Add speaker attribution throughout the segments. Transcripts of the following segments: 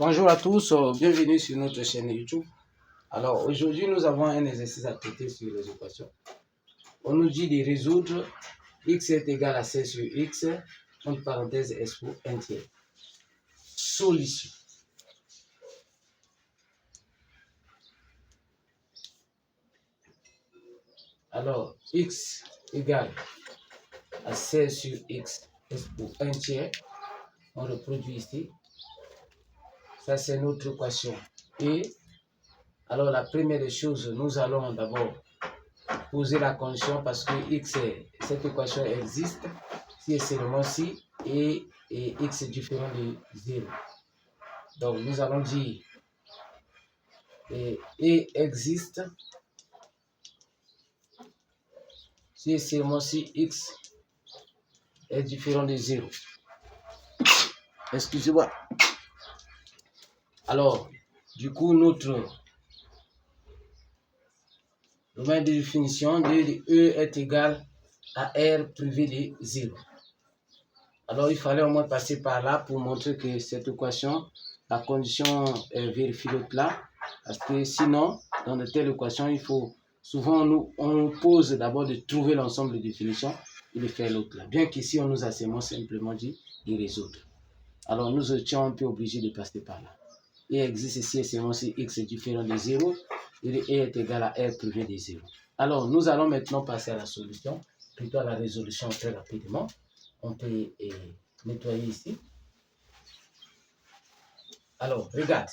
Speaker 1: Bonjour à tous, bienvenue sur notre chaîne YouTube. Alors aujourd'hui nous avons un exercice à traiter sur les équations. On nous dit de résoudre x est égal à 16 sur x, entre parenthèses s pour 1 tiers. Solution. Alors x égale à 16 sur x, s pour 1 tiers. On reproduit ici. Ça c'est notre équation. Et alors la première des choses, nous allons d'abord poser la condition parce que cette équation existe si et seulement si et x est différent de 0. Donc nous allons dire et existe si et seulement si x est différent de 0. Excusez-moi. Alors, du coup, notre domaine de définition de E est égal à R privé de 0. Alors, il fallait au moins passer par là pour montrer que cette équation, la condition vérifie l'autre là. Parce que sinon, dans de telles équations, il faut souvent, on pose d'abord de trouver l'ensemble de définitions et de faire l'autre là. Bien qu'ici, on nous a simplement dit de résoudre. Alors, nous étions un peu obligés de passer par là. Et existe ici et seulement si x est différent de 0 et E est égal à R privé de 0. Alors, nous allons maintenant passer à la solution, plutôt à la résolution très rapidement. On peut nettoyer ici. Alors, regarde.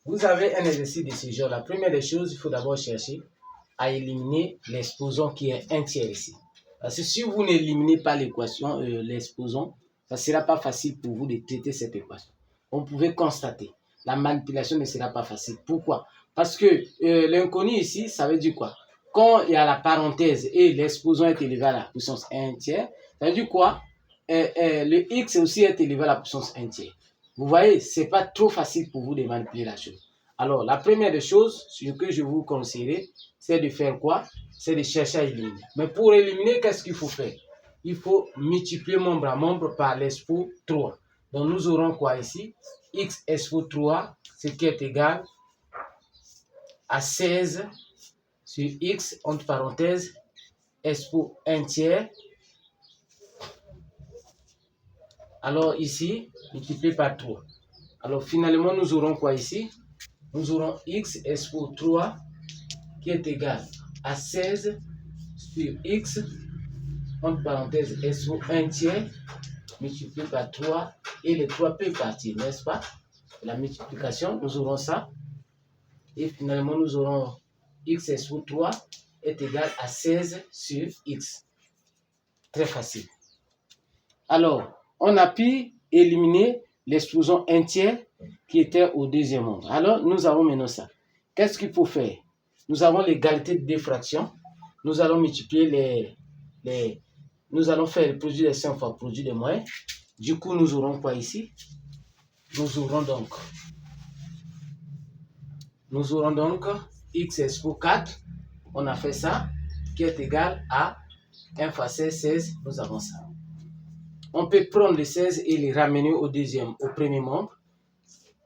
Speaker 1: Vous avez un exercice de ce genre. La première des choses, il faut d'abord chercher à éliminer l'exposant qui est un tiers ici. Parce que si vous n'éliminez pas l'équation, l'exposant, ça ne sera pas facile pour vous de traiter cette équation. On pouvait constater. La manipulation ne sera pas facile. Pourquoi? Parce que l'inconnu ici, ça veut dire quoi? Quand il y a la parenthèse et l'exposant est élevé à la puissance 1 tiers, ça veut dire quoi? Le x aussi est élevé à la puissance 1 tiers. Vous voyez, ce n'est pas trop facile pour vous de manipuler la chose. Alors, la première des choses, ce que je vous conseillerais, c'est de faire quoi? C'est de chercher à éliminer. Mais pour éliminer, qu'est-ce qu'il faut faire? Il faut multiplier membre à membre par l'expo 3. Donc, nous aurons quoi ici? X expo 3, ce qui est égal à 16 sur X, entre parenthèses, expo 1 tiers. Alors, ici, multiplié par 3. Alors, finalement, nous aurons quoi ici? Nous aurons x expo 3 qui est égal à 16 sur x, entre parenthèses, expo 1 tiers, multiplié par 3, et les 3 peuvent partir, n'est-ce pas? La multiplication, nous aurons ça. Et finalement, nous aurons x expo 3 est égal à 16 sur x. Très facile. Alors, on a pu éliminer l'explosion 1 tiers qui était au deuxième nombre. Alors, nous avons maintenant ça. Qu'est-ce qu'il faut faire? Nous avons l'égalité de diffraction. Nous allons multiplier nous allons faire le produit des 5 fois le produit des moyens. Du coup, nous aurons quoi ici? Nous aurons donc x expo 4. On a fait ça, qui est égal à 1 fois 16, 16. Nous avons ça. On peut prendre les 16 et les ramener au premier membre.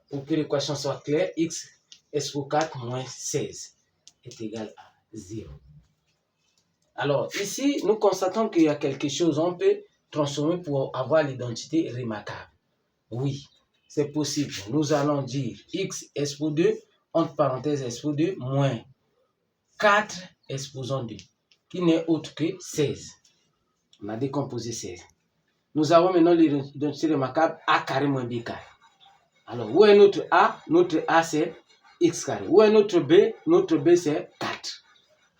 Speaker 1: Pour que l'équation soit claire, x expo 4 moins 16 est égal à 0. Alors, ici, nous constatons qu'il y a quelque chose, on peut transformer pour avoir l'identité remarquable. Oui, c'est possible. Nous allons dire x expo 2, entre parenthèses expo 2, moins 4 exposant 2, qui n'est autre que 16. On a décomposé 16. Nous avons maintenant l'identité remarquable a carré moins b carré. Alors, où est notre A? Notre A, c'est x carré. Où est notre B? Notre B, c'est 4.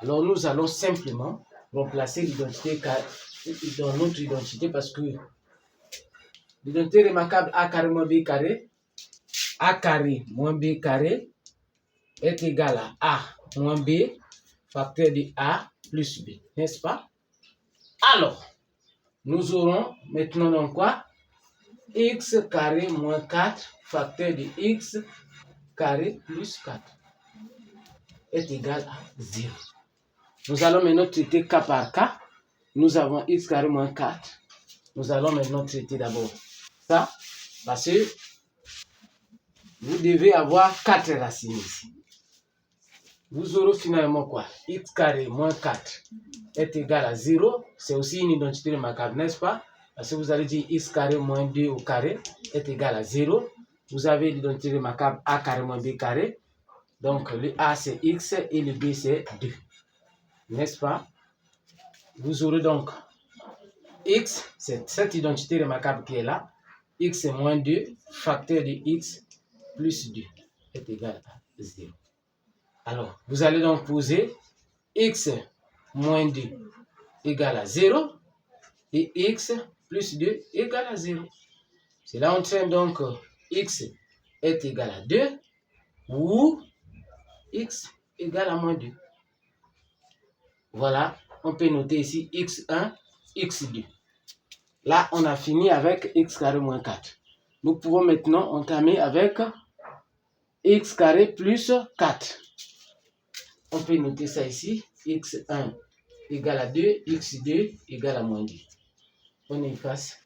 Speaker 1: Alors, nous allons simplement remplacer l'identité dans notre identité parce que l'identité remarquable A carré moins B carré, A carré moins B carré est égal à A moins B, facteur de A plus B, n'est-ce pas? Alors, nous aurons maintenant donc quoi? X carré moins 4, facteur de x carré plus 4 est égal à 0. Nous allons maintenant traiter cas par cas. Nous avons x carré moins 4. Nous allons maintenant traiter d'abord ça, parce que vous devez avoir 4 racines ici. Vous aurez finalement quoi? X carré moins 4 est égal à 0. C'est aussi une identité remarquable, n'est-ce pas? Parce que vous allez dire x carré moins 2 au carré est égal à 0. Vous avez l'identité remarquable a carré moins b carré. Donc le a c'est x et le b c'est 2. N'est-ce pas? Vous aurez donc x, c'est cette identité remarquable qui est là. X est moins 2, facteur de x plus 2 est égal à 0. Alors, vous allez donc poser x moins 2 égale à 0 et x plus 2 égale à 0. Cela entraîne donc x est égal à 2 ou x égale à moins 2. Voilà, on peut noter ici x1, x2. Là, on a fini avec x carré moins 4. Nous pouvons maintenant entamer avec x carré plus 4. On peut noter ça ici, x1 égale à 2, x2 égale à moins 2. On efface,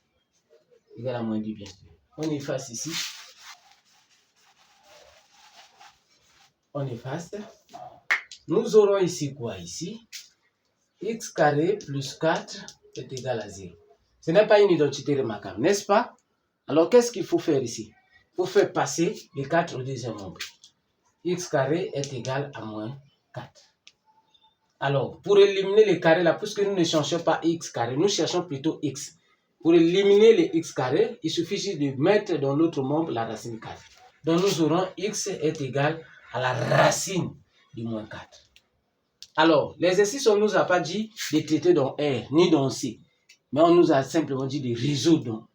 Speaker 1: égale à moins 2 bien sûr. On efface ici. On efface. Nous aurons ici quoi ici? X carré plus 4 est égal à 0. Ce n'est pas une identité remarquable, n'est-ce pas? Alors, qu'est-ce qu'il faut faire ici? Il faut faire passer les 4 au deuxième nombre. X carré est égal à moins 4. Alors, pour éliminer les carrés là, puisque nous ne cherchons pas x carré, nous cherchons plutôt x. Pour éliminer les x carrés, il suffit juste de mettre dans l'autre membre la racine carrée. Donc, nous aurons x est égal à la racine du moins 4. Alors, l'exercice, on ne nous a pas dit de traiter dans R, ni dans C. Mais on nous a simplement dit de résoudre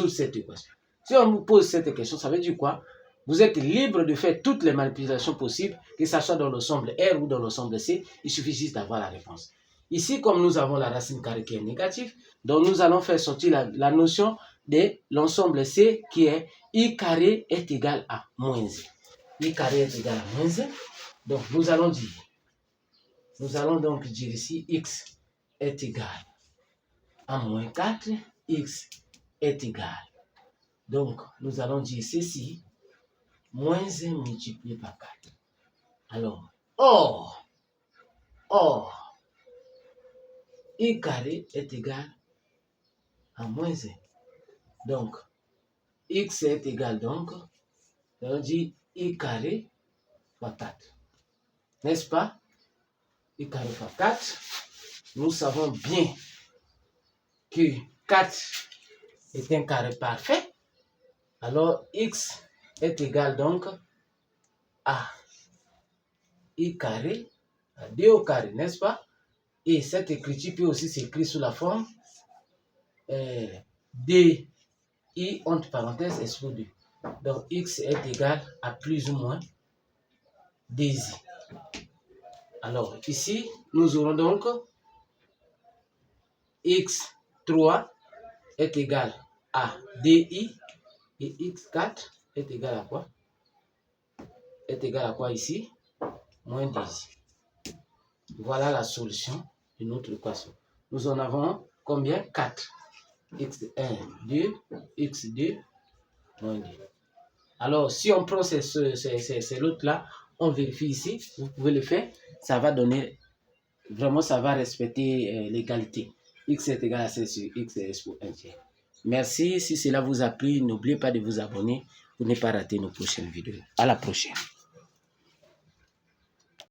Speaker 1: cette équation. Si on vous pose cette question, ça veut dire quoi? Vous êtes libre de faire toutes les manipulations possibles, que ce soit dans l'ensemble R ou dans l'ensemble C. Il suffit juste d'avoir la réponse. Ici, comme nous avons la racine carrée qui est négative, donc nous allons faire sortir la notion de l'ensemble C qui est I carré est égal à moins 1. I carré est égal à moins 1. Donc, nous allons donc dire ici x est égal à moins 4, x est égal. Donc, nous allons dire ceci, moins 1 multiplié par 4. Alors, or, i carré est égal à moins 1. Donc, x est égal donc, on dit i carré fois 4. N'est-ce pas? I carré fois 4. Nous savons bien que 4 est un carré parfait. Alors, x est égal donc à i carré, à 2 au carré, n'est-ce pas? Et cette écriture peut aussi s'écrire sous la forme di entre parenthèses s/2. Donc, x est égal à plus ou moins dy. Alors, ici, nous aurons donc x3 est égal à di et x4 est égal à quoi? Est égal à quoi ici? Moins dy. Voilà la solution de notre équation. Nous en avons combien? 4. x1, 2, x2, moins 2. Alors, si on prend ces l'autre-là, on vérifie ici, vous pouvez le faire, ça va donner, vraiment, ça va respecter l'égalité. X est égal à c sur x pour 1 tiers. Merci, si cela vous a plu, n'oubliez pas de vous abonner pour ne pas rater nos prochaines vidéos. À la prochaine.